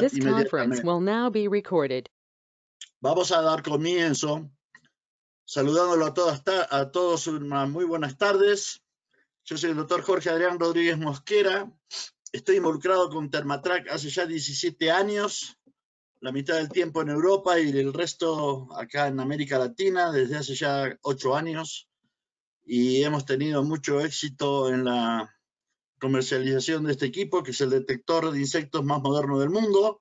This conference inmediatamente. will now be recorded. Vamos a dar comienzo saludándolo a todos unas muy buenas tardes. Yo soy el doctor Jorge Adrián Rodríguez Mosquera. Estoy involucrado con Termatrac hace ya 17 años, la mitad del tiempo en Europa y el resto acá en América Latina desde hace ya 8 años. Y hemos tenido mucho éxito en la comercialización de este equipo, que es el detector de insectos más moderno del mundo.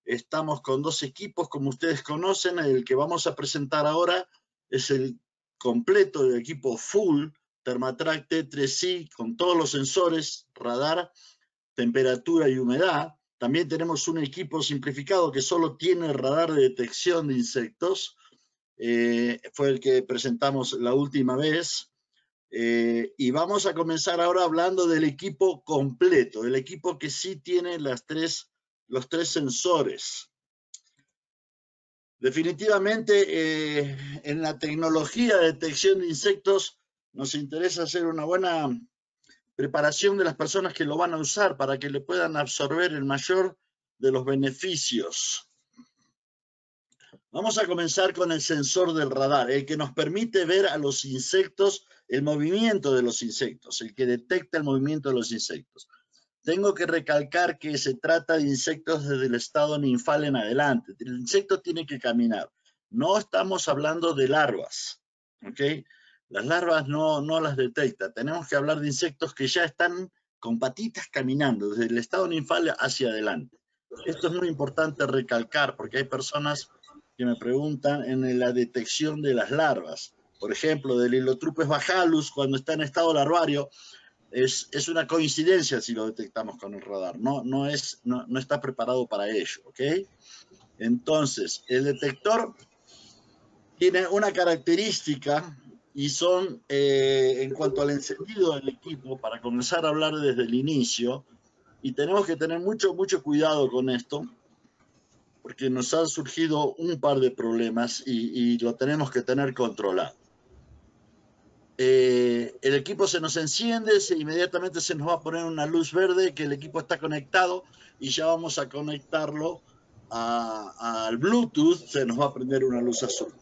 Estamos con 2 equipos, como ustedes conocen. El que vamos a presentar ahora es el completo del equipo full Termatrac T3i con todos los sensores, radar, temperatura y humedad. También tenemos un equipo simplificado que solo tiene radar de detección de insectos. Fue el que presentamos la última vez. Y vamos a comenzar ahora hablando del equipo completo, el equipo que sí tiene los 3 sensores. Definitivamente, en la tecnología de detección de insectos nos interesa hacer una buena preparación de las personas que lo van a usar para que le puedan absorber el mayor de los beneficios. Vamos a comenzar con el sensor del radar, el que nos permite ver a los insectos, el movimiento de los insectos, el que detecta el movimiento de los insectos. Tengo que recalcar que se trata de insectos desde el estado ninfal en adelante. El insecto tiene que caminar. No estamos hablando de larvas, ¿ok? Las larvas no las detecta. Tenemos que hablar de insectos que ya están con patitas caminando, desde el estado ninfal hacia adelante. Esto es muy importante recalcar porque hay personas que me preguntan en la detección de las larvas. Por ejemplo, del Hylotropes bajalus, cuando está en estado larvario, es una coincidencia si lo detectamos con el radar, no está preparado para ello, ¿ok? Entonces, el detector tiene una característica y son, en cuanto al encendido del equipo, para comenzar a hablar desde el inicio, y tenemos que tener mucho cuidado con esto, porque nos han surgido un par de problemas y lo tenemos que tener controlado. El equipo se nos enciende, inmediatamente se nos va a poner una luz verde que el equipo está conectado y ya vamos a conectarlo al Bluetooth, se nos va a prender una luz azul.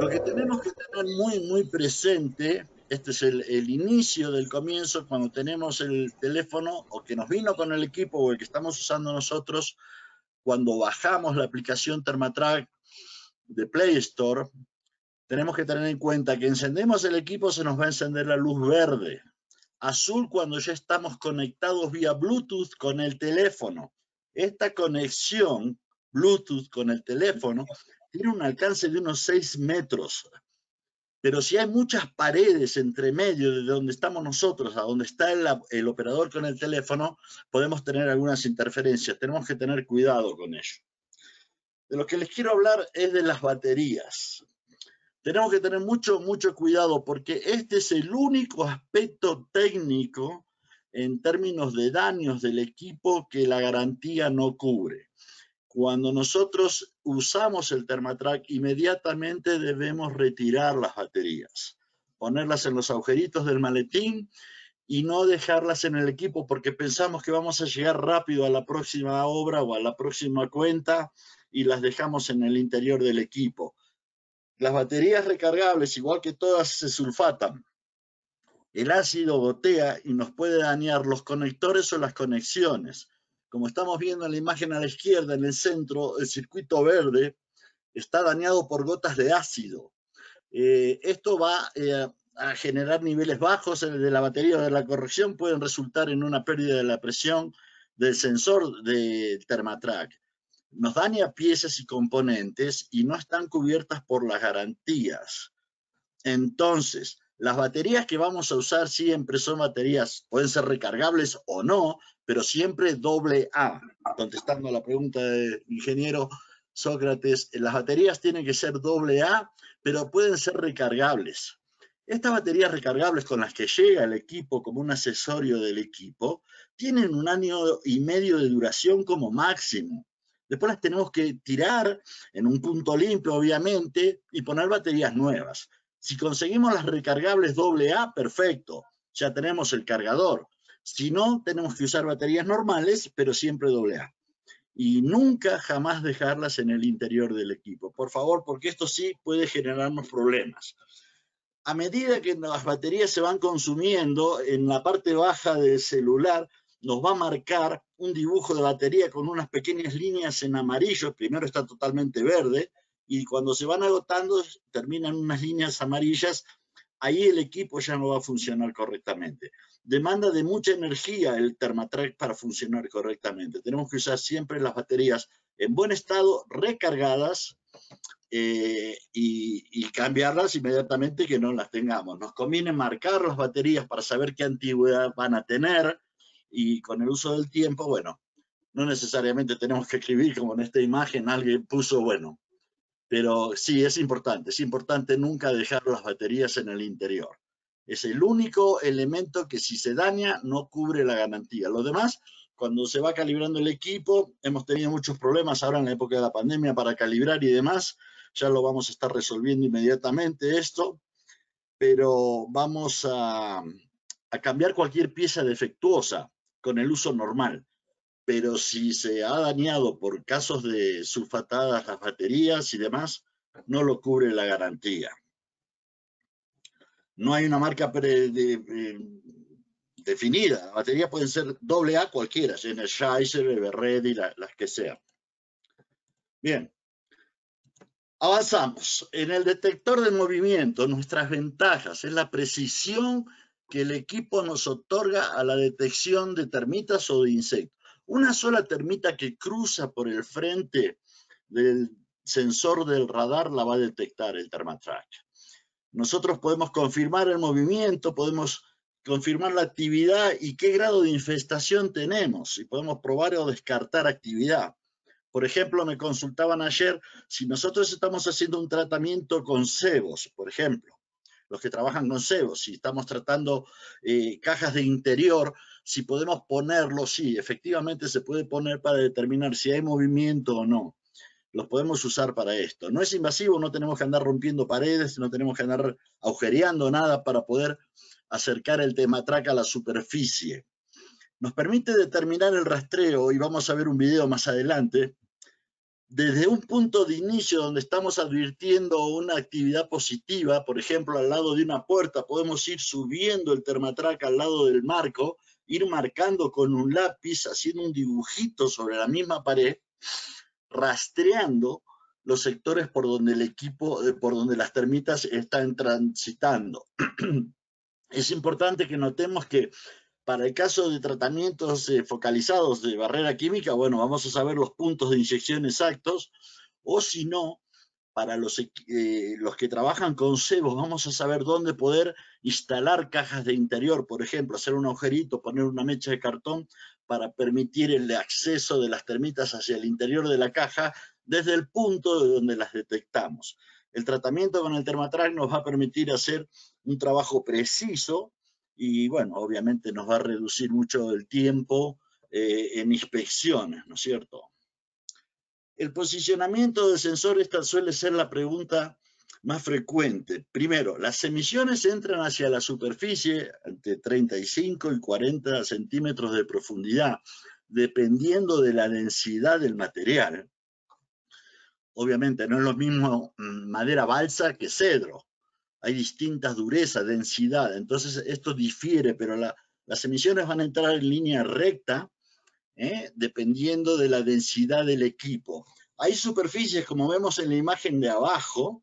Lo que tenemos que tener muy presente, este es el inicio del comienzo, cuando tenemos el teléfono o que nos vino con el equipo o el que estamos usando nosotros, cuando bajamos la aplicación Termatrac de Play Store, tenemos que tener en cuenta que encendemos el equipo, se nos va a encender la luz verde. Azul cuando ya estamos conectados vía Bluetooth con el teléfono. Esta conexión Bluetooth con el teléfono tiene un alcance de unos 6 metros. Pero si hay muchas paredes entre medio de donde estamos nosotros a donde está el operador con el teléfono, podemos tener algunas interferencias. Tenemos que tener cuidado con ello. De lo que les quiero hablar es de las baterías. Tenemos que tener mucho cuidado porque este es el único aspecto técnico en términos de daños del equipo que la garantía no cubre. Cuando nosotros usamos el Termatrac, inmediatamente debemos retirar las baterías, ponerlas en los agujeritos del maletín y no dejarlas en el equipo porque pensamos que vamos a llegar rápido a la próxima obra o a la próxima cuenta y las dejamos en el interior del equipo. Las baterías recargables, igual que todas, se sulfatan. El ácido gotea y nos puede dañar los conectores o las conexiones. Como estamos viendo en la imagen a la izquierda, en el centro, el circuito verde está dañado por gotas de ácido. Esto va a generar niveles bajos de la batería o de la corrección, pueden resultar en una pérdida de la presión del sensor de Termatrac. Nos daña piezas y componentes y no están cubiertas por las garantías. Entonces, las baterías que vamos a usar siempre son baterías, pueden ser recargables o no, pero siempre AA. Contestando a la pregunta del ingeniero Sócrates, las baterías tienen que ser AA, pero pueden ser recargables. Estas baterías recargables con las que llega el equipo como un accesorio del equipo, tienen 1 año y medio de duración como máximo. Después las tenemos que tirar en un punto limpio, obviamente, y poner baterías nuevas. Si conseguimos las recargables AA, perfecto, ya tenemos el cargador. Si no, tenemos que usar baterías normales, pero siempre AA. y nunca jamás dejarlas en el interior del equipo. Por favor, porque esto sí puede generarnos problemas. A medida que las baterías se van consumiendo, en la parte baja del celular nos va a marcar un dibujo de batería con unas pequeñas líneas en amarillo. Primero está totalmente verde y cuando se van agotando terminan unas líneas amarillas. Ahí el equipo ya no va a funcionar correctamente. Demanda de mucha energía el Thermatrack para funcionar correctamente. Tenemos que usar siempre las baterías en buen estado, recargadas, y cambiarlas inmediatamente que no las tengamos. Nos conviene marcar las baterías para saber qué antigüedad van a tener, y con el uso del tiempo, bueno, no necesariamente tenemos que escribir como en esta imagen alguien puso, bueno, pero sí, es importante nunca dejar las baterías en el interior. Es el único elemento que si se daña no cubre la garantía. Lo demás, cuando se va calibrando el equipo, hemos tenido muchos problemas ahora en la época de la pandemia para calibrar y demás, ya lo vamos a estar resolviendo inmediatamente esto, pero vamos a cambiar cualquier pieza defectuosa con el uso normal. Pero si se ha dañado por casos de sulfatadas las baterías y demás, no lo cubre la garantía. No hay una marca definida. La batería pueden ser AA cualquiera, Energizer, Everready, las que sean. Bien. Avanzamos. En el detector de movimiento, nuestras ventajas es la precisión que el equipo nos otorga a la detección de termitas o de insectos. Una sola termita que cruza por el frente del sensor del radar la va a detectar el Thermatrack. Nosotros podemos confirmar el movimiento, podemos confirmar la actividad y qué grado de infestación tenemos, y podemos probar o descartar actividad. Por ejemplo, me consultaban ayer si nosotros estamos haciendo un tratamiento con cebos, por ejemplo, los que trabajan con cebos, si estamos tratando cajas de interior, si podemos ponerlo, sí, efectivamente se puede poner para determinar si hay movimiento o no. Los podemos usar para esto. No es invasivo, no tenemos que andar rompiendo paredes, no tenemos que andar agujereando nada para poder acercar el Thermatrack a la superficie. Nos permite determinar el rastreo, y vamos a ver un video más adelante, desde un punto de inicio donde estamos advirtiendo una actividad positiva, por ejemplo, al lado de una puerta, podemos ir subiendo el Thermatrack al lado del marco, ir marcando con un lápiz, haciendo un dibujito sobre la misma pared, rastreando los sectores por donde el equipo, por donde las termitas están transitando. Es importante que notemos que para el caso de tratamientos focalizados de barrera química, bueno, vamos a saber los puntos de inyección exactos, o si no, para los que trabajan con cebos, vamos a saber dónde poder instalar cajas de interior, por ejemplo, hacer un agujerito, poner una mecha de cartón para permitir el acceso de las termitas hacia el interior de la caja desde el punto de donde las detectamos. El tratamiento con el Thermatrack nos va a permitir hacer un trabajo preciso y, bueno, obviamente nos va a reducir mucho el tiempo en inspecciones, ¿no es cierto? El posicionamiento del sensor, esta suele ser la pregunta más frecuente. Primero, las emisiones entran hacia la superficie entre 35 y 40 centímetros de profundidad, dependiendo de la densidad del material. Obviamente no es lo mismo madera balsa que cedro. Hay distintas durezas, densidad, entonces esto difiere, pero las emisiones van a entrar en línea recta, dependiendo de la densidad del equipo. Hay superficies, como vemos en la imagen de abajo,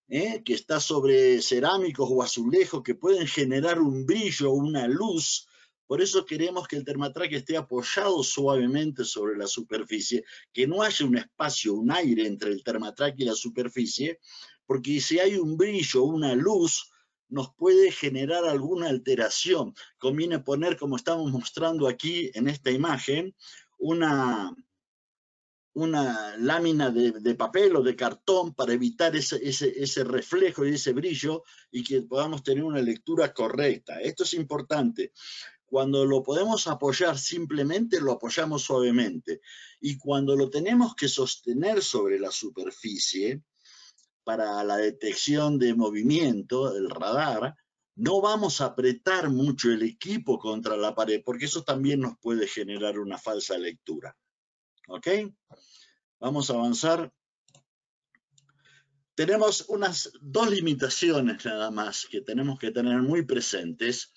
que está sobre cerámicos o azulejos, que pueden generar un brillo, una luz. Por eso queremos que el Thermatrack esté apoyado suavemente sobre la superficie, que no haya un espacio, un aire entre el Thermatrack y la superficie, porque si hay un brillo, una luz, nos puede generar alguna alteración. Conviene poner, como estamos mostrando aquí en esta imagen, una lámina de papel o de cartón para evitar ese reflejo y ese brillo y que podamos tener una lectura correcta. Esto es importante. Cuando lo podemos apoyar simplemente, lo apoyamos suavemente. Y cuando lo tenemos que sostener sobre la superficie, para la detección de movimiento, el radar, no vamos a apretar mucho el equipo contra la pared, porque eso también nos puede generar una falsa lectura. ¿Ok? Vamos a avanzar. Tenemos unas dos limitaciones nada más que tenemos que tener muy presentes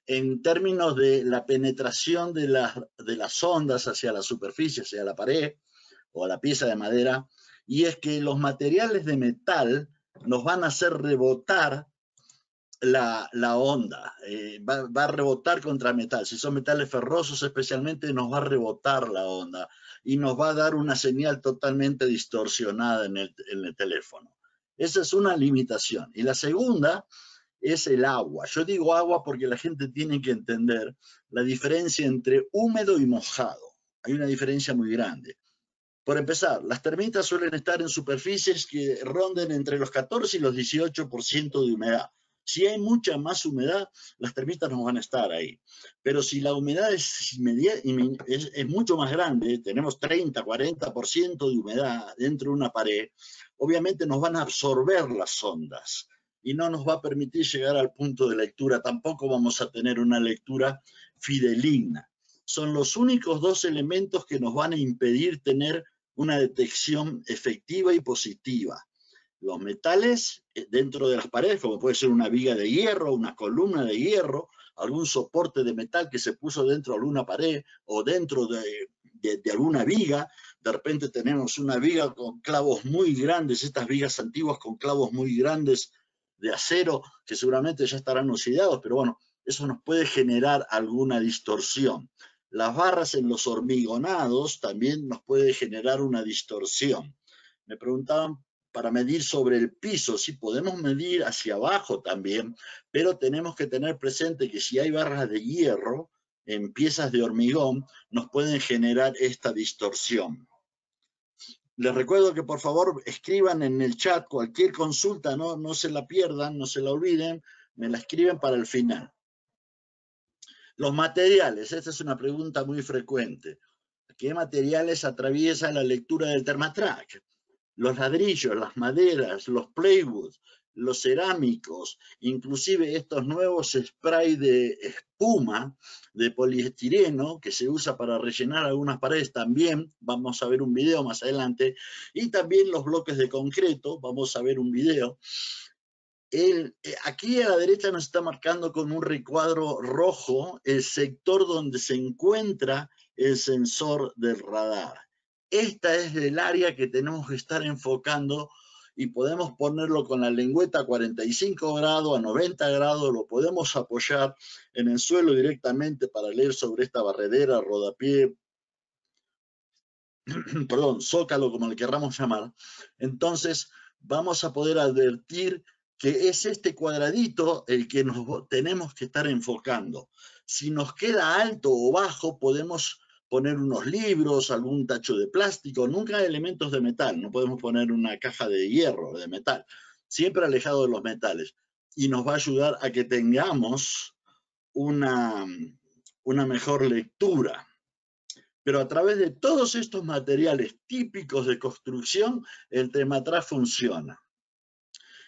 en términos de la penetración de las ondas hacia la superficie, hacia la pared o a la pieza de madera, y es que los materiales de metal nos van a hacer rebotar la onda, va a rebotar contra metal. Si son metales ferrosos especialmente, nos va a rebotar la onda y nos va a dar una señal totalmente distorsionada en el teléfono. Esa es una limitación. Y la segunda es el agua. Yo digo agua porque la gente tiene que entender la diferencia entre húmedo y mojado. Hay una diferencia muy grande. Por empezar, las termitas suelen estar en superficies que ronden entre los 14 y los 18% de humedad. Si hay mucha más humedad, las termitas no van a estar ahí. Pero si la humedad es mucho más grande, tenemos 30, 40% de humedad dentro de una pared, obviamente nos van a absorber las ondas y no nos va a permitir llegar al punto de lectura. Tampoco vamos a tener una lectura fideligna. Son los únicos dos elementos que nos van a impedir tener una detección efectiva y positiva. Los metales dentro de las paredes, como puede ser una viga de hierro, una columna de hierro, algún soporte de metal que se puso dentro de alguna pared o dentro de alguna viga. De repente tenemos una viga con clavos muy grandes, estas vigas antiguas con clavos muy grandes de acero que seguramente ya estarán oxidados, pero bueno, eso nos puede generar alguna distorsión. Las barras en los hormigonados también nos puede generar una distorsión. Me preguntaban para medir sobre el piso, sí podemos medir hacia abajo también, pero tenemos que tener presente que si hay barras de hierro en piezas de hormigón, nos pueden generar esta distorsión. Les recuerdo que por favor escriban en el chat cualquier consulta, no se la pierdan, no se la olviden, me la escriben para el final. Los materiales, esta es una pregunta muy frecuente. ¿Qué materiales atraviesa la lectura del Thermatrack? Los ladrillos, las maderas, los plywood, los cerámicos, inclusive estos nuevos sprays de espuma de poliestireno que se usa para rellenar algunas paredes también, vamos a ver un video más adelante, y también los bloques de concreto, vamos a ver un video. Aquí a la derecha nos está marcando con un recuadro rojo el sector donde se encuentra el sensor del radar. Esta es el área que tenemos que estar enfocando y podemos ponerlo con la lengüeta a 45 grados, a 90 grados, lo podemos apoyar en el suelo directamente para leer sobre esta barredera, rodapié, perdón, zócalo, como le querramos llamar. Entonces vamos a poder advertir que es este cuadradito el que nos tenemos que estar enfocando. Si nos queda alto o bajo, podemos poner unos libros, algún tacho de plástico, nunca elementos de metal, no podemos poner una caja de hierro, de metal, siempre alejado de los metales. Y nos va a ayudar a que tengamos una mejor lectura. Pero a través de todos estos materiales típicos de construcción, el Thermatrack funciona.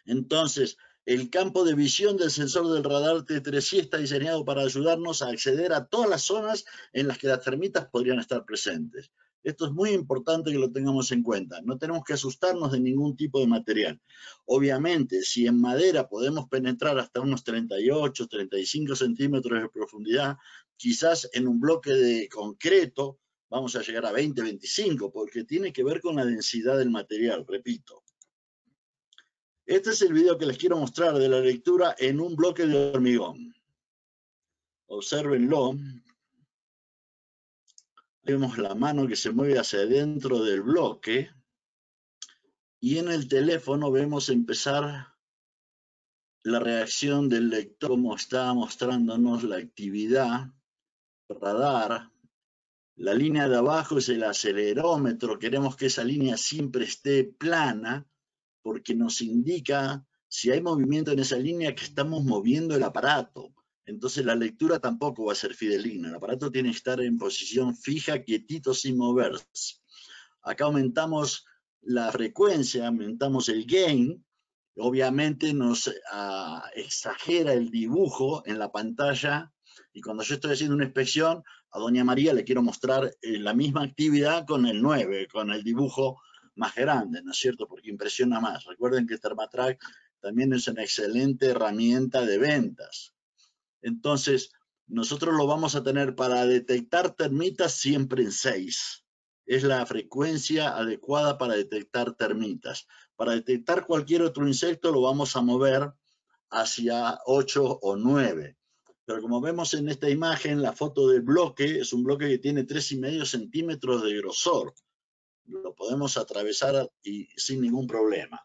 Entonces, el campo de visión del sensor del radar T3i está diseñado para ayudarnos a acceder a todas las zonas en las que las termitas podrían estar presentes. Esto es muy importante que lo tengamos en cuenta. No tenemos que asustarnos de ningún tipo de material. Obviamente, si en madera podemos penetrar hasta unos 38, 35 centímetros de profundidad, quizás en un bloque de concreto vamos a llegar a 20, 25, porque tiene que ver con la densidad del material, repito. Este es el video que les quiero mostrar de la lectura en un bloque de hormigón. Obsérvenlo. Vemos la mano que se mueve hacia adentro del bloque. Y en el teléfono vemos empezar la reacción del lector, como está mostrándonos la actividad radar. La línea de abajo es el acelerómetro. Queremos que esa línea siempre esté plana, porque nos indica si hay movimiento en esa línea que estamos moviendo el aparato. Entonces la lectura tampoco va a ser fideligna. El aparato tiene que estar en posición fija, quietito, sin moverse. Acá aumentamos la frecuencia, aumentamos el gain. Obviamente nos exagera el dibujo en la pantalla y cuando yo estoy haciendo una inspección a doña María le quiero mostrar la misma actividad con el 9, con el dibujo más grande, ¿no es cierto? Porque impresiona más. Recuerden que Termatrack también es una excelente herramienta de ventas. Entonces, nosotros lo vamos a tener para detectar termitas siempre en 6. Es la frecuencia adecuada para detectar termitas. Para detectar cualquier otro insecto lo vamos a mover hacia 8 o 9. Pero como vemos en esta imagen, la foto del bloque es un bloque que tiene 3,5 centímetros de grosor. Lo podemos atravesar y sin ningún problema.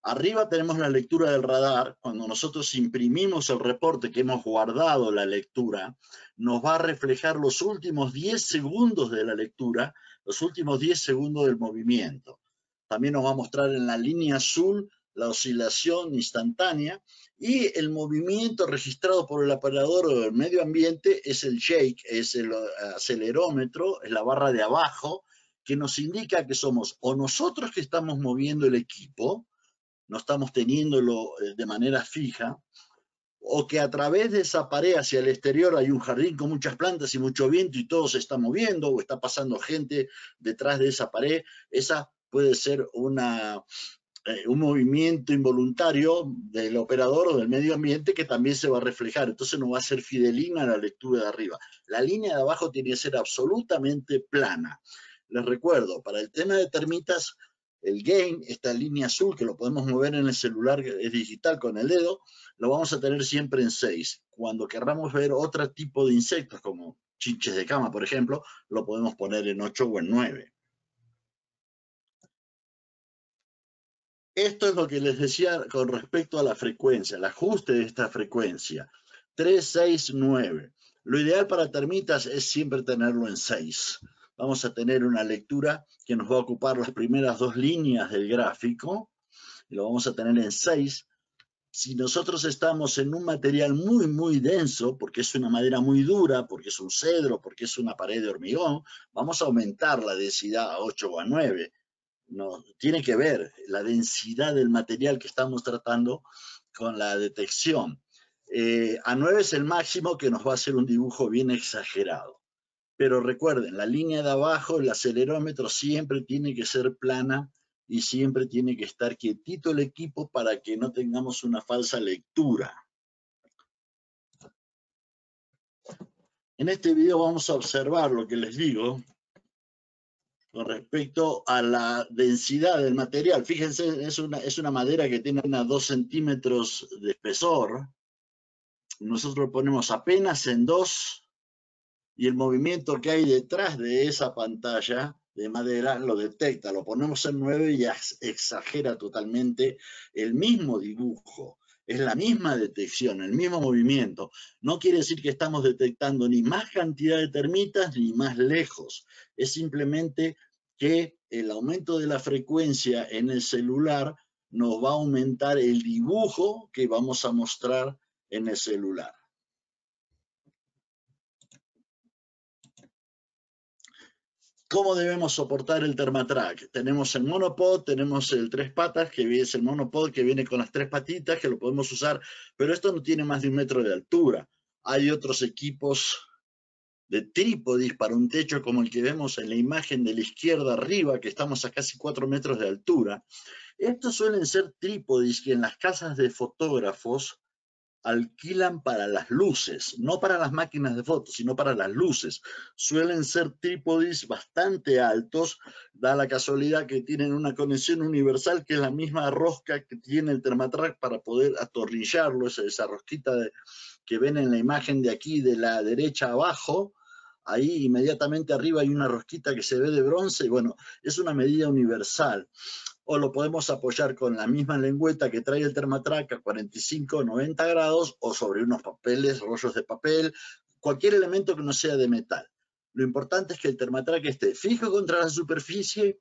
Arriba tenemos la lectura del radar. Cuando nosotros imprimimos el reporte que hemos guardado la lectura, nos va a reflejar los últimos 10 segundos de la lectura, los últimos 10 segundos del movimiento. También nos va a mostrar en la línea azul la oscilación instantánea y el movimiento registrado por el operador del medio ambiente es el shake, es el acelerómetro, es la barra de abajo, que nos indica que somos o nosotros que estamos moviendo el equipo, no estamos teniéndolo de manera fija, o que a través de esa pared hacia el exterior hay un jardín con muchas plantas y mucho viento y todo se está moviendo, o está pasando gente detrás de esa pared. Esa puede ser un movimiento involuntario del operador o del medio ambiente que también se va a reflejar. Entonces no va a ser fidelina la lectura de arriba. La línea de abajo tiene que ser absolutamente plana. Les recuerdo, para el tema de termitas, el gain, esta línea azul que lo podemos mover en el celular, es digital con el dedo, lo vamos a tener siempre en 6. Cuando querramos ver otro tipo de insectos, como chinches de cama, por ejemplo, lo podemos poner en 8 o en 9. Esto es lo que les decía con respecto a la frecuencia, el ajuste de esta frecuencia. 3, 6, 9. Lo ideal para termitas es siempre tenerlo en 6. Vamos a tener una lectura que nos va a ocupar las primeras 2 líneas del gráfico. Y lo vamos a tener en 6. Si nosotros estamos en un material muy, muy denso, porque es una madera muy dura, porque es un cedro, porque es una pared de hormigón, vamos a aumentar la densidad a 8 o a 9. No, tiene que ver la densidad del material que estamos tratando con la detección. A 9 es el máximo, que nos va a hacer un dibujo bien exagerado. Pero recuerden, la línea de abajo, el acelerómetro, siempre tiene que ser plana y siempre tiene que estar quietito el equipo para que no tengamos una falsa lectura. En este video vamos a observar lo que les digo con respecto a la densidad del material. Fíjense, es una madera que tiene unos 2 centímetros de espesor. Nosotros lo ponemos apenas en 2 y el movimiento que hay detrás de esa pantalla de madera lo detecta. Lo ponemos en 9 y ya exagera totalmente el mismo dibujo. Es la misma detección, el mismo movimiento. No quiere decir que estamos detectando ni más cantidad de termitas ni más lejos. Es simplemente que el aumento de la frecuencia en el celular nos va a aumentar el dibujo que vamos a mostrar en el celular. ¿Cómo debemos soportar el Termatrack? Tenemos el monopod, tenemos el 3 patas, que es el monopod que viene con las 3 patitas, que lo podemos usar, pero esto no tiene más de 1 metro de altura. Hay otros equipos de trípodis para un techo como el que vemos en la imagen de la izquierda arriba, que estamos a casi 4 metros de altura. Estos suelen ser trípodis que en las casas de fotógrafos alquilan para las luces, no para las máquinas de fotos, sino para las luces. Suelen ser trípodis bastante altos, da la casualidad que tienen una conexión universal que es la misma rosca que tiene el Termatrack para poder atornillarlo, esa rosquita que ven en la imagen de aquí de la derecha abajo. Ahí inmediatamente arriba hay una rosquita que se ve de bronce. Bueno, es una medida universal. O lo podemos apoyar con la misma lengüeta que trae el Termatrack a 45 o 90 grados o sobre unos papeles, rollos de papel, cualquier elemento que no sea de metal. Lo importante es que el Termatrack esté fijo contra la superficie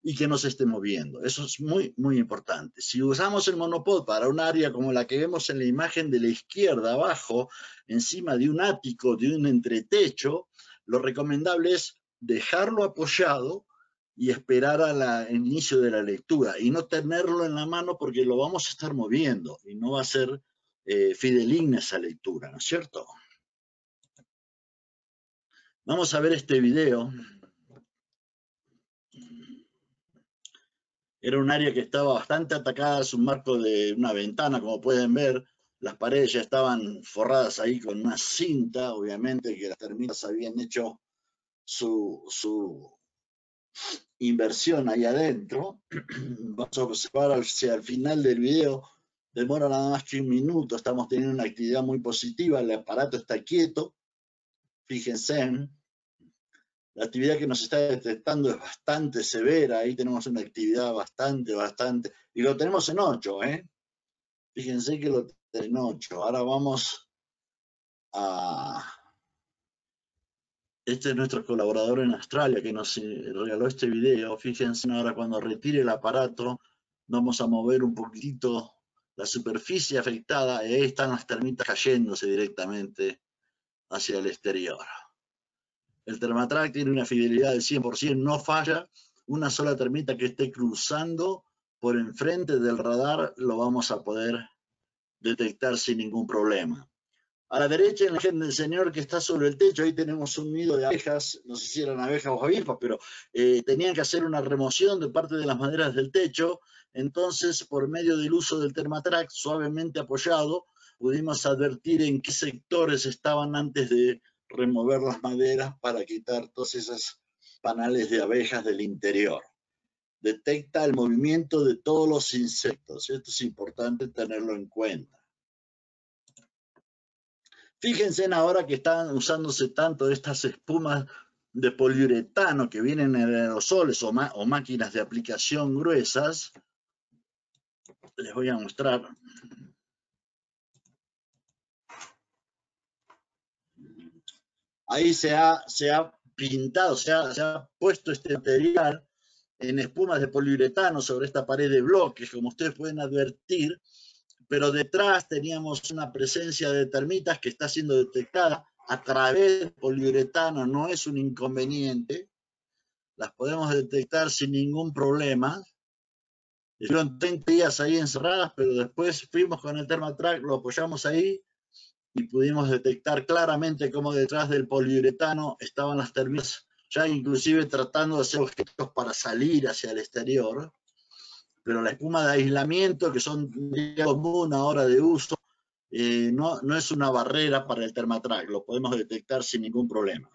y que no se esté moviendo. Eso es muy, muy importante. Si usamos el monopod para un área como la que vemos en la imagen de la izquierda abajo, encima de un ático, de un entretecho, lo recomendable es dejarlo apoyado y esperar al inicio de la lectura y no tenerlo en la mano porque lo vamos a estar moviendo y no va a ser fideligna esa lectura, ¿no es cierto? Vamos a ver este video. Era un área que estaba bastante atacada, es un marco de una ventana, como pueden ver. Las paredes ya estaban forradas ahí con una cinta, obviamente que las termitas habían hecho su inversión ahí adentro. Vamos a observar hacia el final del video, demora nada más que un minuto, estamos teniendo una actividad muy positiva, el aparato está quieto, fíjense. La actividad que nos está detectando es bastante severa, ahí tenemos una actividad bastante, y lo tenemos en 8, Fíjense que lo tenemos en 8. Ahora vamos a... Este es nuestro colaborador en Australia que nos regaló este video. Fíjense ahora cuando retire el aparato, vamos a mover un poquitito la superficie afectada y ahí están las termitas cayéndose directamente hacia el exterior. El Thermatrack tiene una fidelidad del 100%, no falla. Una sola termita que esté cruzando por enfrente del radar lo vamos a poder detectar sin ningún problema. A la derecha, en la imagen del señor que está sobre el techo, ahí tenemos un nido de abejas, no sé si eran abejas o avispas, pero tenían que hacer una remoción de parte de las maderas del techo. Entonces, por medio del uso del Thermatrack, suavemente apoyado, pudimos advertir en qué sectores estaban antes de remover las maderas para quitar todos esos panales de abejas del interior. Detecta el movimiento de todos los insectos. Esto es importante tenerlo en cuenta. Fíjense ahora que están usándose tanto estas espumas de poliuretano que vienen en aerosoles o máquinas de aplicación gruesas. Les voy a mostrar. Ahí se ha pintado, se ha puesto este material en espumas de poliuretano sobre esta pared de bloques, como ustedes pueden advertir, pero detrás teníamos una presencia de termitas que está siendo detectada a través del poliuretano, no es un inconveniente, las podemos detectar sin ningún problema. Estuvieron 30 días ahí encerradas, pero después fuimos con el Thermatrack, lo apoyamos ahí y pudimos detectar claramente cómo detrás del poliuretano estaban las termitas, ya inclusive tratando de hacer objetos para salir hacia el exterior. Pero la espuma de aislamiento, que son común ahora de uso, no es una barrera para el Thermatrack, lo podemos detectar sin ningún problema.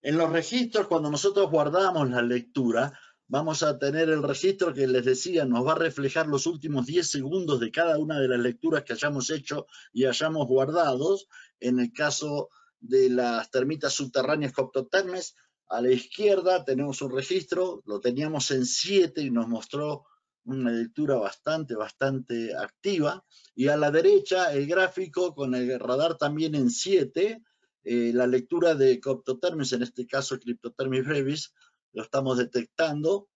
En los registros, cuando nosotros guardamos la lectura, vamos a tener el registro que les decía, nos va a reflejar los últimos 10 segundos de cada una de las lecturas que hayamos hecho y hayamos guardados. En el caso de las termitas subterráneas Coptotermes, a la izquierda tenemos un registro, lo teníamos en 7 y nos mostró una lectura bastante activa. Y a la derecha el gráfico con el radar también en 7, la lectura de Coptotermes, en este caso Cryptothermis brevis, lo estamos detectando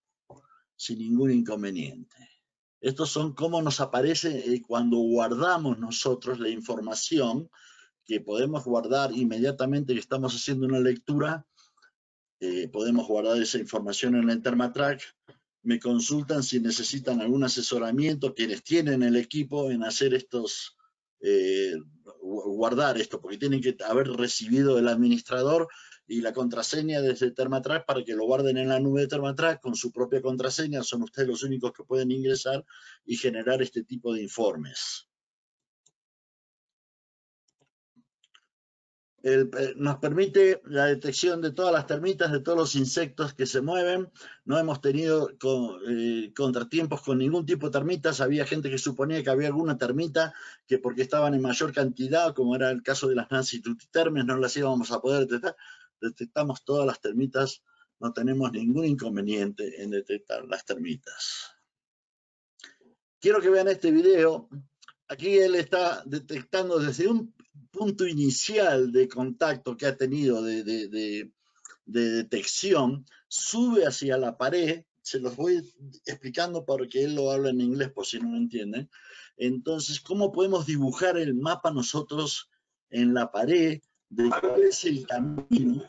sin ningún inconveniente. Estos son cómo nos aparece cuando guardamos nosotros la información, que podemos guardar inmediatamente que estamos haciendo una lectura. Podemos guardar esa información en el Thermatrack. Me consultan si necesitan algún asesoramiento, quienes tienen el equipo en hacer estos, guardar esto, porque tienen que haber recibido el administrador y la contraseña desde Thermatrack para que lo guarden en la nube de Thermatrack con su propia contraseña. Son ustedes los únicos que pueden ingresar y generar este tipo de informes. Nos permite la detección de todas las termitas, de todos los insectos que se mueven. No hemos tenido contratiempos con ningún tipo de termitas. Había gente que suponía que había alguna termita que porque estaban en mayor cantidad, como era el caso de las Nancy Tutitermes, no las íbamos a poder detectar. Detectamos todas las termitas, no tenemos ningún inconveniente en detectar las termitas. Quiero que vean este video. Aquí él está detectando desde un punto inicial de contacto que ha tenido de detección, sube hacia la pared, se los voy explicando porque él lo habla en inglés por si no lo entienden. Entonces, ¿cómo podemos dibujar el mapa nosotros en la pared de cuál es el camino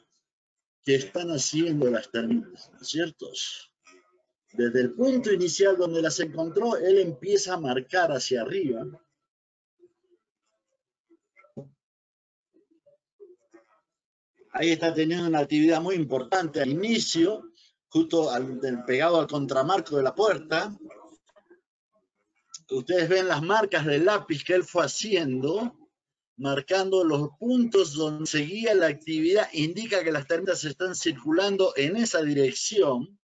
que están haciendo las termitas, ¿cierto? Desde el punto inicial donde las encontró, él empieza a marcar hacia arriba. Ahí está teniendo una actividad muy importante al inicio, justo pegado al contramarco de la puerta. Ustedes ven las marcas del lápiz que él fue haciendo, marcando los puntos donde seguía la actividad, indica que las termitas están circulando en esa dirección,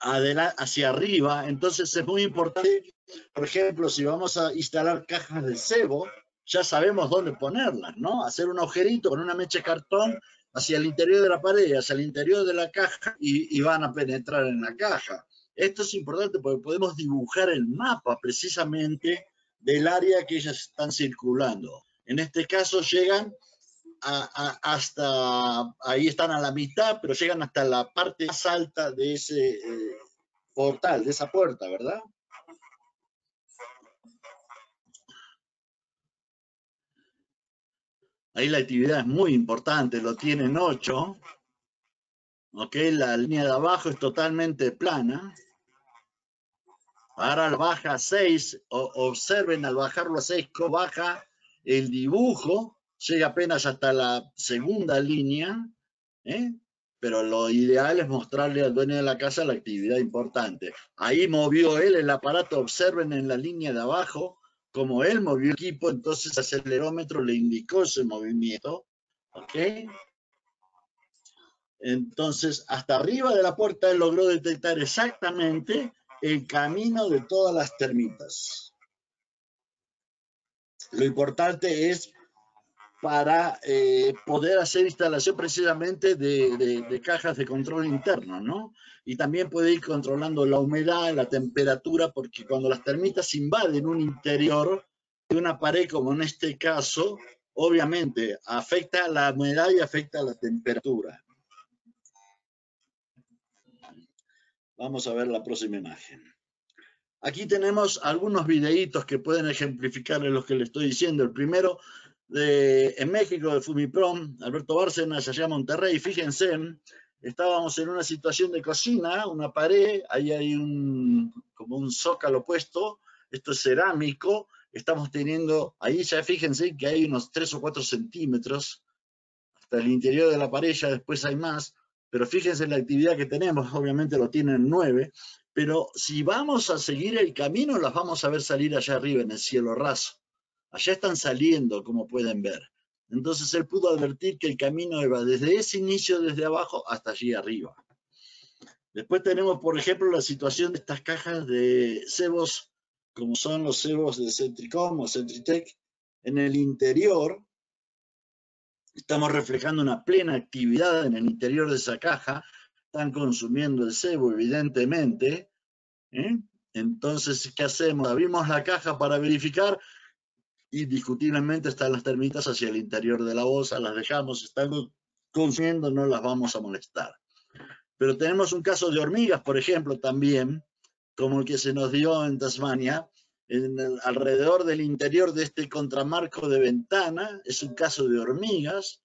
hacia arriba. Entonces es muy importante, por ejemplo, si vamos a instalar cajas de cebo, ya sabemos dónde ponerlas, ¿no? Hacer un agujerito con una mecha de cartón hacia el interior de la pared, hacia el interior de la caja y van a penetrar en la caja. Esto es importante porque podemos dibujar el mapa precisamente del área que ellas están circulando. En este caso llegan hasta, ahí están a la mitad, pero llegan hasta la parte más alta de ese portal, de esa puerta, ¿verdad? Ahí la actividad es muy importante, lo tienen 8. ¿Ok? La línea de abajo es totalmente plana. Ahora baja a 6. Observen al bajarlo a 6 cómo baja el dibujo. Llega apenas hasta la segunda línea. Pero lo ideal es mostrarle al dueño de la casa la actividad importante. Ahí movió él el aparato. Observen en la línea de abajo como él movió el equipo, entonces el acelerómetro le indicó ese movimiento. ¿Ok? Entonces, hasta arriba de la puerta él logró detectar exactamente el camino de todas las termitas. Lo importante es para poder hacer instalación precisamente de cajas de control interno, ¿no? Y también puede ir controlando la humedad, la temperatura, porque cuando las termitas invaden un interior de una pared, como en este caso, obviamente afecta la humedad y afecta la temperatura. Vamos a ver la próxima imagen. Aquí tenemos algunos videitos que pueden ejemplificar lo que le estoy diciendo. El primero en México, de Fumiprom, Alberto Bárcenas, allá en Monterrey. Fíjense, estábamos en una situación de cocina, una pared, ahí hay como un zócalo puesto, esto es cerámico, estamos teniendo, ahí ya fíjense que hay unos 3 o 4 centímetros hasta el interior de la pared, ya después hay más, pero fíjense la actividad que tenemos, obviamente lo tienen 9, pero si vamos a seguir el camino, las vamos a ver salir allá arriba en el cielo raso. Allá están saliendo, como pueden ver. Entonces él pudo advertir que el camino iba desde ese inicio, desde abajo, hasta allí arriba. Después tenemos, por ejemplo, la situación de estas cajas de cebos, como son los cebos de Centricom o Centritech. En el interior, estamos reflejando una plena actividad en el interior de esa caja. Están consumiendo el cebo, evidentemente. Entonces, ¿qué hacemos? Abrimos la caja para verificar. Indiscutiblemente están las termitas hacia el interior de la bolsa. Las dejamos, están consumiendo, no las vamos a molestar. Pero tenemos un caso de hormigas, por ejemplo, también, como el que se nos dio en Tasmania, alrededor del interior de este contramarco de ventana. Es un caso de hormigas.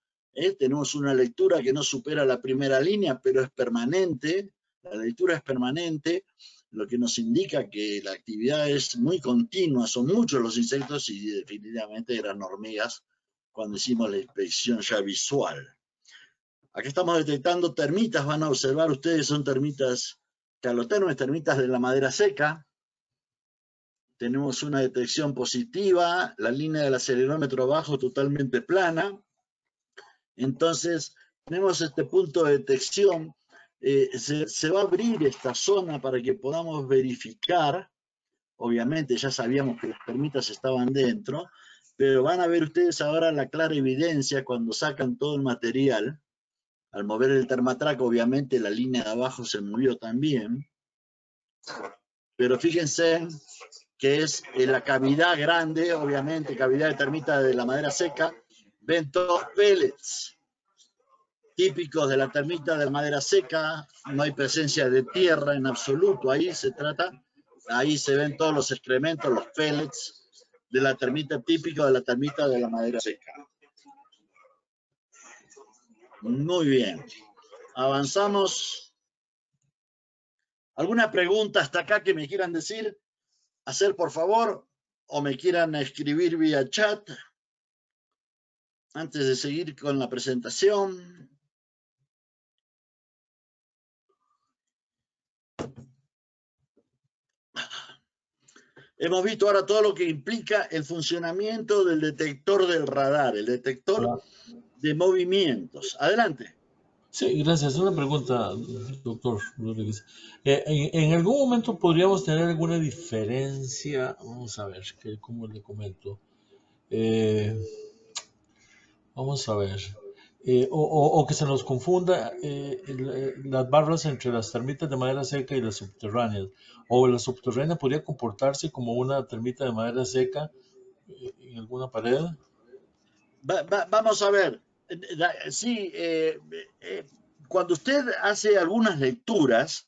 Tenemos una lectura que no supera la primera línea, pero es permanente. La lectura es permanente, lo que nos indica que la actividad es muy continua. Son muchos los insectos y definitivamente eran hormigas cuando hicimos la inspección ya visual. Aquí estamos detectando termitas, van a observar ustedes, son termitas calotermes, termitas de la madera seca. Tenemos una detección positiva, la línea del acelerómetro abajo totalmente plana. Entonces, tenemos este punto de detección. Se va a abrir esta zona para que podamos verificar. Obviamente ya sabíamos que las termitas estaban dentro, pero van a ver ustedes ahora la clara evidencia cuando sacan todo el material. Al mover el termatraco, obviamente la línea de abajo se movió también. Pero fíjense que es la cavidad grande, obviamente, cavidad de termita de la madera seca. Ven todos pellets típicos de la termita de madera seca. No hay presencia de tierra en absoluto. Ahí se trata, ahí se ven todos los excrementos, los pellets de la termita típico de la termita de la madera seca. Muy bien. Avanzamos. ¿Alguna pregunta hasta acá que me quieran decir? Hacer, por favor, o me quieran escribir vía chat. antes de seguir con la presentación. Hemos visto ahora todo lo que implica el funcionamiento del detector del radar, el detector de movimientos. Adelante. Sí, gracias. Una pregunta, doctor Rodríguez. ¿En algún momento podríamos tener alguna diferencia? Vamos a ver, ¿cómo le comento? Eh, Vamos a ver. O que se nos confunda las barras entre las termitas de madera seca y las subterráneas. O la subterránea podría comportarse como una termita de madera seca en alguna pared. Vamos a ver. Sí, cuando usted hace algunas lecturas,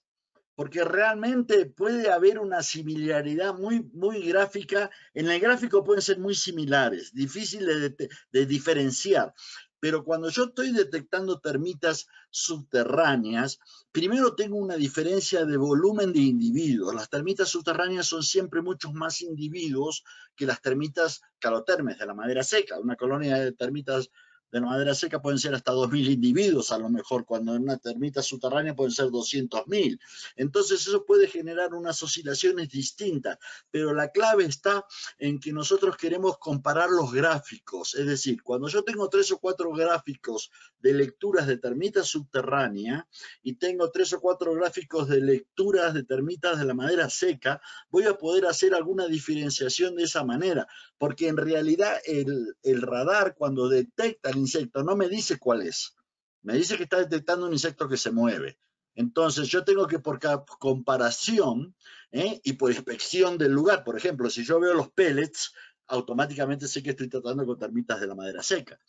porque realmente puede haber una similaridad muy gráfica. En el gráfico pueden ser muy similares, difíciles de diferenciar. Pero cuando yo estoy detectando termitas subterráneas, primero tengo una diferencia de volumen de individuos. Las termitas subterráneas son siempre muchos más individuos que las termitas calotermes de la madera seca. Una colonia de termitas de la madera seca pueden ser hasta 2.000 individuos, a lo mejor, cuando en una termita subterránea pueden ser 200.000. Entonces eso puede generar unas oscilaciones distintas, pero la clave está en que nosotros queremos comparar los gráficos. Es decir, cuando yo tengo 3 o 4 gráficos de lecturas de termitas subterránea y tengo 3 o 4 gráficos de lecturas de termitas de la madera seca, voy a poder hacer alguna diferenciación de esa manera, porque en realidad el radar, cuando detecta el insecto, no me dice cuál es. Me dice que está detectando un insecto que se mueve. Entonces yo tengo que, por comparación y por inspección del lugar, por ejemplo, si yo veo los pellets, automáticamente sé que estoy tratando con termitas de la madera seca.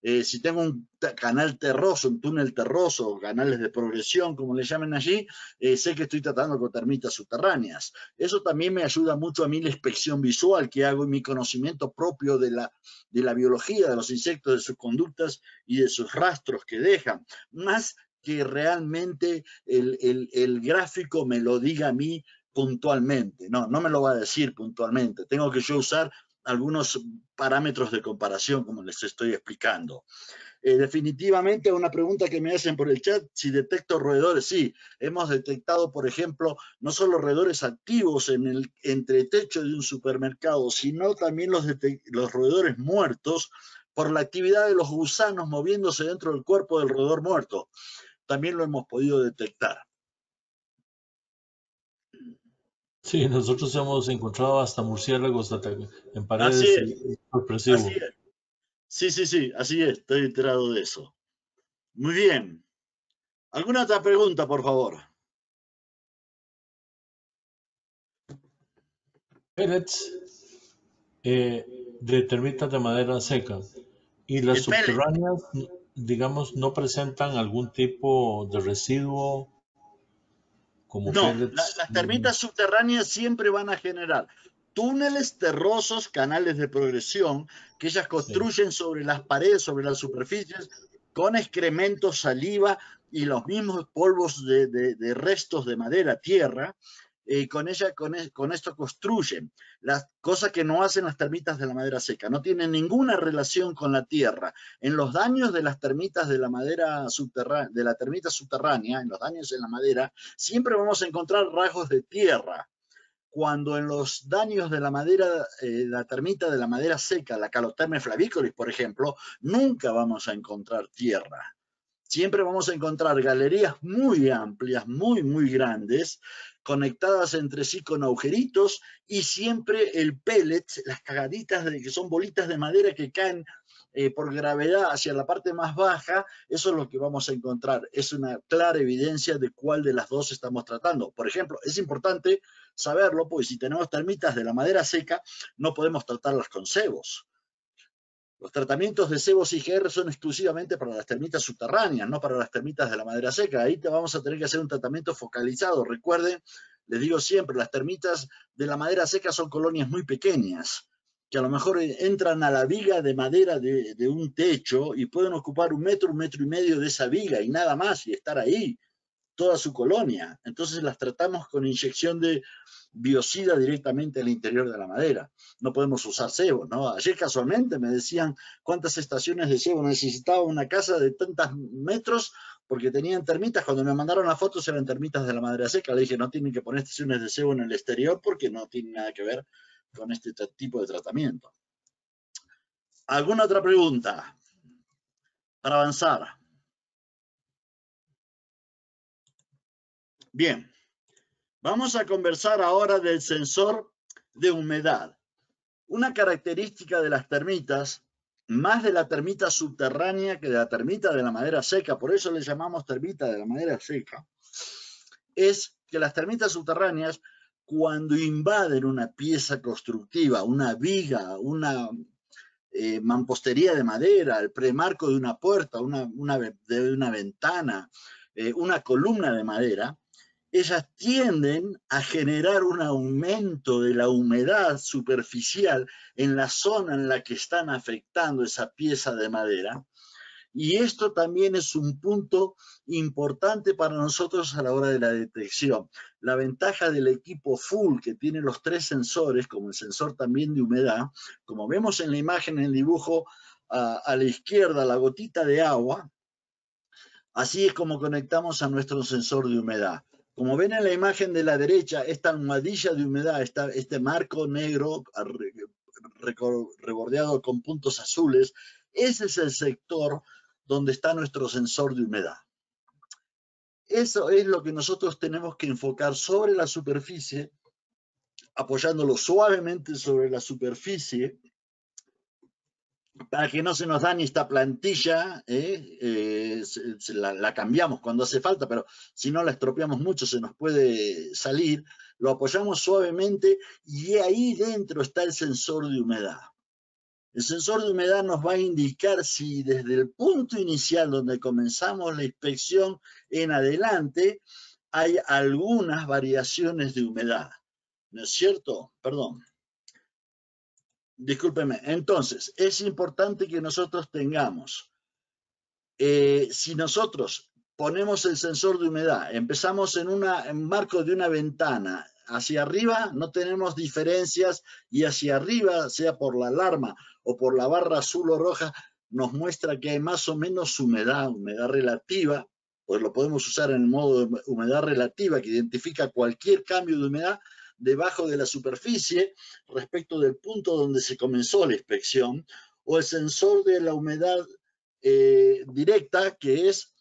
Si tengo un canal terroso, un túnel terroso, canales de progresión, como le llaman allí, sé que estoy tratando con termitas subterráneas. Eso también me ayuda mucho a mí la inspección visual que hago y mi conocimiento propio de la biología de los insectos, de sus conductas y de sus rastros que dejan. Más que realmente el gráfico me lo diga a mí puntualmente. No, no me lo va a decir puntualmente. Tengo que yo usar algunos parámetros de comparación, como les estoy explicando. Definitivamente, una pregunta que me hacen por el chat, si detecto roedores. Sí, hemos detectado, por ejemplo, no solo roedores activos en el entretecho de un supermercado, sino también los roedores muertos por la actividad de los gusanos moviéndose dentro del cuerpo del roedor muerto. También lo hemos podido detectar. Sí, nosotros hemos encontrado hasta murciélagos en Así paredes es, y así sorpresivo. es. Sí, así es, estoy enterado de eso. Muy bien. ¿Alguna otra pregunta, por favor? Pellets de termitas de madera seca. Y las El pellet. subterráneas, digamos, no presentan algún tipo de residuo como No, pellets. las termitas subterráneas siempre van a generar túneles terrosos, canales de progresión, que ellas Sí. construyen sobre las paredes, sobre las superficies, con excremento, saliva y los mismos polvos de restos de madera, tierra. Con esto construyen las cosas que no hacen las termitas de la madera seca. No tienen ninguna relación con la tierra. En los daños de las termitas de la madera subterránea, de la termita subterránea, en los daños en la madera, siempre vamos a encontrar rasgos de tierra. Cuando en los daños de la madera, la termita de la madera seca, la Calotermes flavicolis, por ejemplo, nunca vamos a encontrar tierra. Siempre vamos a encontrar galerías muy amplias, muy grandes, conectadas entre sí con agujeritos y siempre el pellet, las cagaditas que son bolitas de madera que caen por gravedad hacia la parte más baja, eso es lo que vamos a encontrar. Es una clara evidencia de cuál de las dos estamos tratando. Por ejemplo, es importante saberlo, porque si tenemos termitas de la madera seca, no podemos tratarlas con cebos. Los tratamientos de cebos IGR son exclusivamente para las termitas subterráneas, no para las termitas de la madera seca. Ahí te vamos a tener que hacer un tratamiento focalizado. Recuerden, les digo siempre, las termitas de la madera seca son colonias muy pequeñas, que a lo mejor entran a la viga de madera de un techo y pueden ocupar 1 metro, 1,5 metros de esa viga y nada más y estar ahí. toda su colonia. Entonces las tratamos con inyección de biocida directamente al interior de la madera. No podemos usar cebo, ¿no? Ayer casualmente me decían cuántas estaciones de cebo necesitaba una casa de tantos metros porque tenían termitas. Cuando me mandaron las fotos eran termitas de la madera seca. Le dije, no tienen que poner estaciones de cebo en el exterior porque no tiene nada que ver con este tipo de tratamiento. ¿Alguna otra pregunta para avanzar? Bien, vamos a conversar ahora del sensor de humedad. Una característica de las termitas, más de la termita subterránea que de la termita de la madera seca, por eso le llamamos termita de la madera seca, es que las termitas subterráneas, cuando invaden una pieza constructiva, una viga, una mampostería de madera, el premarco de una puerta, de una ventana, una columna de madera, ellas tienden a generar un aumento de la humedad superficial en la zona en la que están afectando esa pieza de madera. Y esto también es un punto importante para nosotros a la hora de la detección. La ventaja del equipo full, que tiene los 3 sensores, como el sensor también de humedad, como vemos en la imagen, en el dibujo a la izquierda, la gotita de agua, así es como conectamos a nuestro sensor de humedad. Como ven en la imagen de la derecha, esta almohadilla de humedad, este marco negro rebordeado con puntos azules, ese es el sector donde está nuestro sensor de humedad. Eso es lo que nosotros tenemos que enfocar sobre la superficie, apoyándolo suavemente sobre la superficie, para que no se nos dañe esta plantilla. La cambiamos cuando hace falta, pero si no la estropeamos mucho se nos puede salir. Lo apoyamos suavemente y ahí dentro está el sensor de humedad. El sensor de humedad nos va a indicar si desde el punto inicial donde comenzamos la inspección en adelante hay algunas variaciones de humedad. ¿No es cierto? Perdón. Discúlpeme. Entonces, es importante que nosotros tengamos, si nosotros ponemos el sensor de humedad, empezamos en marco de una ventana, hacia arriba no tenemos diferencias y hacia arriba, sea por la alarma o por la barra azul o roja, nos muestra que hay más o menos humedad relativa, pues lo podemos usar en el modo de humedad relativa que identifica cualquier cambio de humedad debajo de la superficie respecto del punto donde se comenzó la inspección, o el sensor de la humedad directa, que es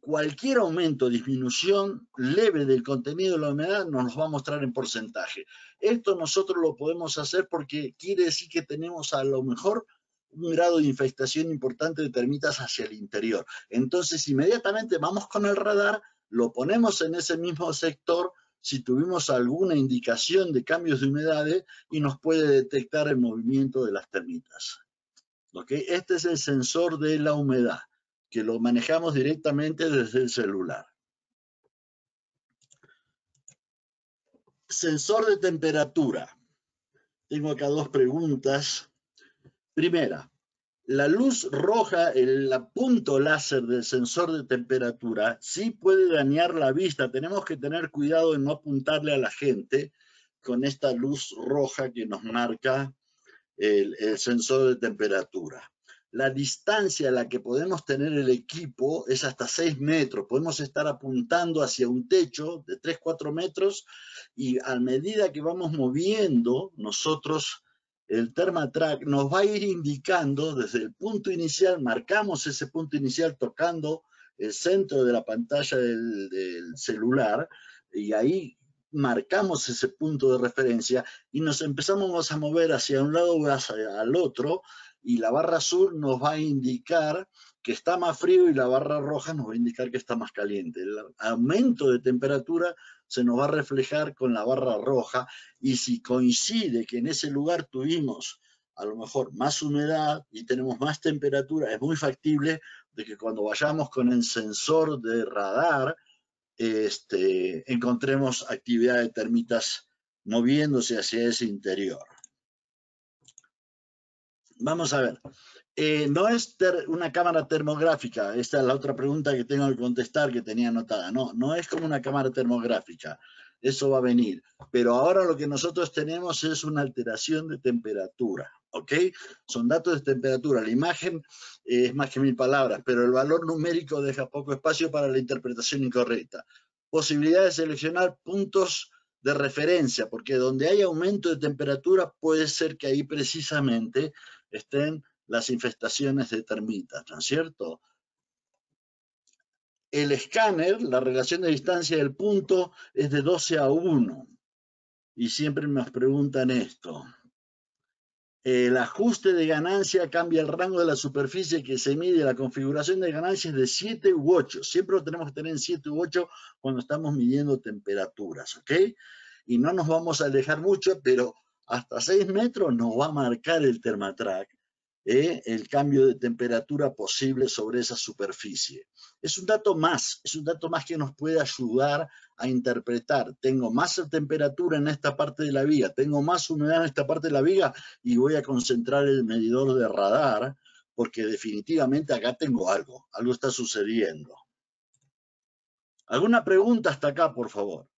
cualquier aumento o disminución leve del contenido de la humedad nos va a mostrar en porcentaje. Esto nosotros lo podemos hacer porque quiere decir que tenemos a lo mejor un grado de infestación importante de termitas hacia el interior. Entonces, inmediatamente vamos con el radar, lo ponemos en ese mismo sector si tuvimos alguna indicación de cambios de humedades y nos puede detectar el movimiento de las termitas. ¿Okay? Este es el sensor de la humedad, que lo manejamos directamente desde el celular. Sensor de temperatura. Tengo acá 2 preguntas. Primera, la luz roja, el punto láser del sensor de temperatura, sí puede dañar la vista. Tenemos que tener cuidado en no apuntarle a la gente con esta luz roja que nos marca el sensor de temperatura. La distancia a la que podemos tener el equipo es hasta 6 metros. Podemos estar apuntando hacia un techo de 3, 4 metros y a medida que vamos moviendo, nosotros, el ThermaTrack nos va a ir indicando desde el punto inicial, marcamos ese punto inicial tocando el centro de la pantalla del celular y ahí marcamos ese punto de referencia y nos empezamos a mover hacia un lado o hacia el otro y la barra azul nos va a indicar que está más frío y la barra roja nos va a indicar que está más caliente. El aumento de temperatura se nos va a reflejar con la barra roja y si coincide que en ese lugar tuvimos a lo mejor más humedad y tenemos más temperatura, es muy factible de que cuando vayamos con el sensor de radar encontremos actividad de termitas moviéndose hacia ese interior. Vamos a ver. No es una cámara termográfica. Esta es la otra pregunta que tengo que contestar que tenía anotada. No, no es como una cámara termográfica. Eso va a venir. Pero ahora lo que nosotros tenemos es una alteración de temperatura. ¿Ok? Son datos de temperatura. La imagen es más que 1000 palabras, pero el valor numérico deja poco espacio para la interpretación incorrecta. Posibilidad de seleccionar puntos de referencia, porque donde hay aumento de temperatura puede ser que ahí precisamente estén las infestaciones de termitas, ¿no es cierto? El escáner, la relación de distancia del punto es de 12:1 y siempre nos preguntan esto. El ajuste de ganancia cambia el rango de la superficie que se mide. La configuración de ganancia es de 7 u 8. Siempre lo tenemos que tener en 7 u 8 cuando estamos midiendo temperaturas, ¿ok? Y no nos vamos a alejar mucho, pero hasta 6 metros nos va a marcar el Thermatrack el cambio de temperatura posible sobre esa superficie. Es un dato más que nos puede ayudar a interpretar. Tengo más temperatura en esta parte de la viga, tengo más humedad en esta parte de la viga y voy a concentrar el medidor de radar porque definitivamente acá tengo algo está sucediendo. ¿Alguna pregunta hasta acá, por favor?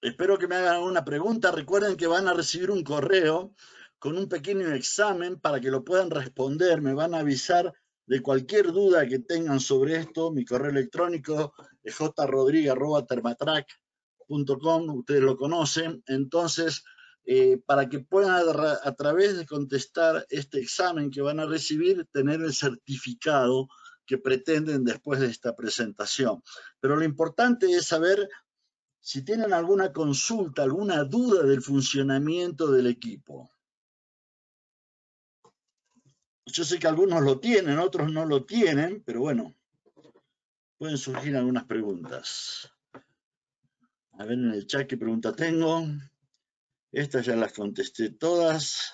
Espero que me hagan alguna pregunta. Recuerden que van a recibir un correo con un pequeño examen para que lo puedan responder. Me van a avisar de cualquier duda que tengan sobre esto. Mi correo electrónico es jrodriguez@termatrack.com. Ustedes lo conocen. Entonces, para que puedan a través de contestar este examen que van a recibir, tener el certificado que pretenden después de esta presentación. Pero lo importante es saber si tienen alguna consulta, alguna duda del funcionamiento del equipo. Yo sé que algunos lo tienen, otros no lo tienen, pero bueno, pueden surgir algunas preguntas. A ver en el chat qué pregunta tengo. Estas ya las contesté todas.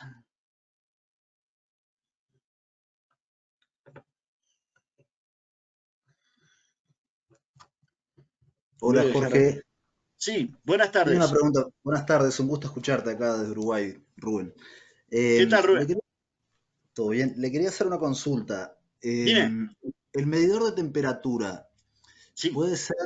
Hola Jorge. Sí, buenas tardes. Tengo una pregunta. Buenas tardes, un gusto escucharte acá desde Uruguay, Rubén. ¿Qué tal, Rubén? Todo bien. Le quería hacer una consulta. Dime. El medidor de temperatura, Sí. ¿puede ser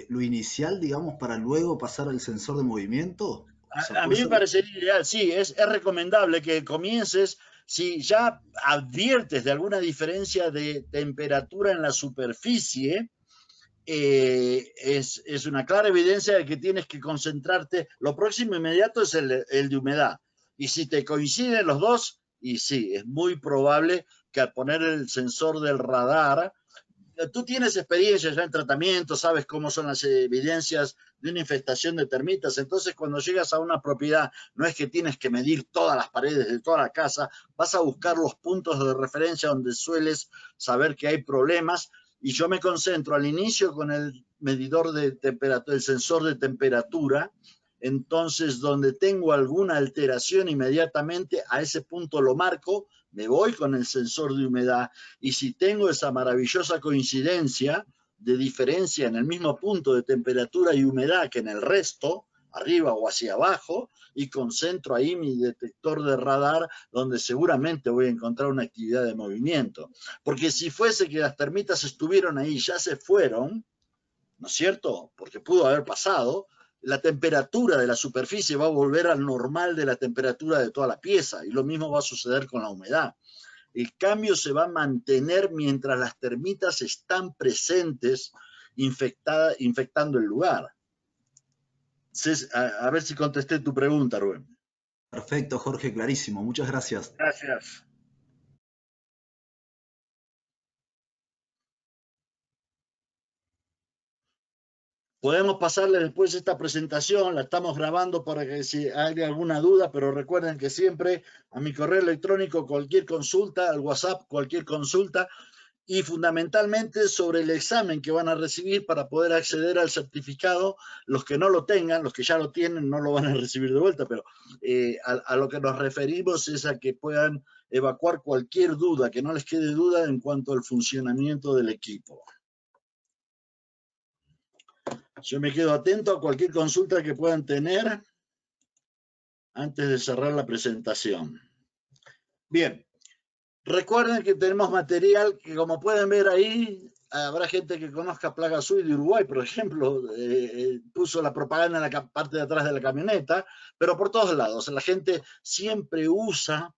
lo inicial, digamos, para luego pasar al sensor de movimiento? A mí me parecería ideal, sí, es recomendable que comiences, si ya adviertes de alguna diferencia de temperatura en la superficie, es una clara evidencia de que tienes que concentrarte. Lo próximo inmediato es el de humedad. Y si te coinciden los dos, y sí, es muy probable que al poner el sensor del radar, tú tienes experiencia ya en tratamiento, sabes cómo son las evidencias de una infestación de termitas. Entonces, cuando llegas a una propiedad, no es que tienes que medir todas las paredes de toda la casa, vas a buscar los puntos de referencia donde sueles saber que hay problemas. Y yo me concentro al inicio con el medidor de temperatura, el sensor de temperatura. Entonces, donde tengo alguna alteración, inmediatamente a ese punto lo marco, me voy con el sensor de humedad y si tengo esa maravillosa coincidencia de diferencia en el mismo punto de temperatura y humedad que en el resto, arriba o hacia abajo, y concentro ahí mi detector de radar donde seguramente voy a encontrar una actividad de movimiento. Porque si fuese que las termitas estuvieron ahí y ya se fueron, ¿no es cierto? Porque pudo haber pasado, la temperatura de la superficie va a volver al normal de la temperatura de toda la pieza y lo mismo va a suceder con la humedad. El cambio se va a mantener mientras las termitas están presentes infectando el lugar. A ver si contesté tu pregunta, Rubén. Perfecto, Jorge, clarísimo. Muchas gracias. Gracias. Podemos pasarle después esta presentación, la estamos grabando para que si hay alguna duda, pero recuerden que siempre a mi correo electrónico cualquier consulta, al WhatsApp cualquier consulta y fundamentalmente sobre el examen que van a recibir para poder acceder al certificado. Los que no lo tengan, los que ya lo tienen, no lo van a recibir de vuelta, pero a lo que nos referimos es a que puedan evacuar cualquier duda, que no les quede duda en cuanto al funcionamiento del equipo. Yo me quedo atento a cualquier consulta que puedan tener. antes de cerrar la presentación. Bien, recuerden que tenemos material que, como pueden ver ahí, habrá gente que conozca Plaga Azul de Uruguay, por ejemplo, puso la propaganda en la parte de atrás de la camioneta, pero por todos lados. La gente siempre usa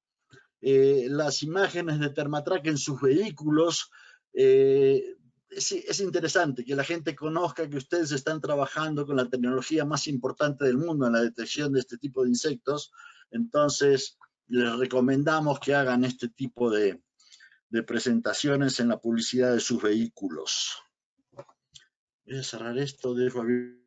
las imágenes de Termatrack en sus vehículos. Es interesante que la gente conozca que ustedes están trabajando con la tecnología más importante del mundo en la detección de este tipo de insectos. Entonces, les recomendamos que hagan este tipo de presentaciones en la publicidad de sus vehículos. Voy a cerrar esto, dejo abierto.